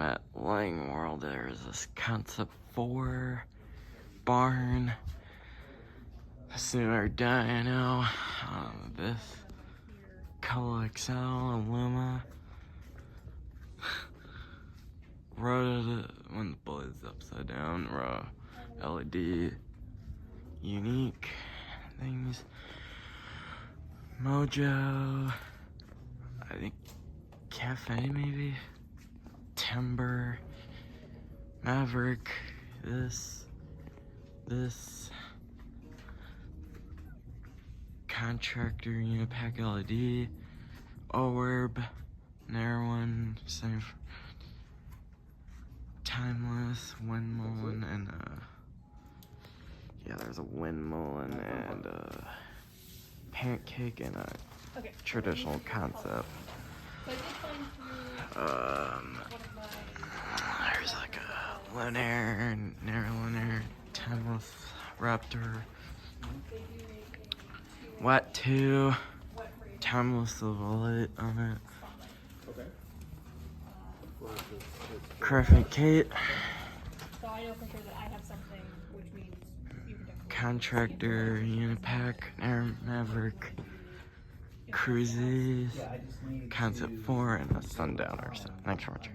at Lang World. There's this Concept 4 barn. Sooner Dino. This Color XL and Luma. When the bullet's upside down. LED. Unique things. Mojo. I think Cafe maybe. Timber. Maverick. This. Contractor Unipack LED. Orb. Narrowin. Same. Timeless. Windmullen and yeah, there's a windmullen and pancake and a traditional Concept. There's like a Lunaire, Narrow Lunaire, Timeless Raptor, Watt 2, Timeless the bullet on it. Crafty Kate. So I know for sure that I have something, which means you can definitely. Contractor, Unipack, Air Maverick, Cruises, Concept 4, and a Sundowner. So, thanks for watching.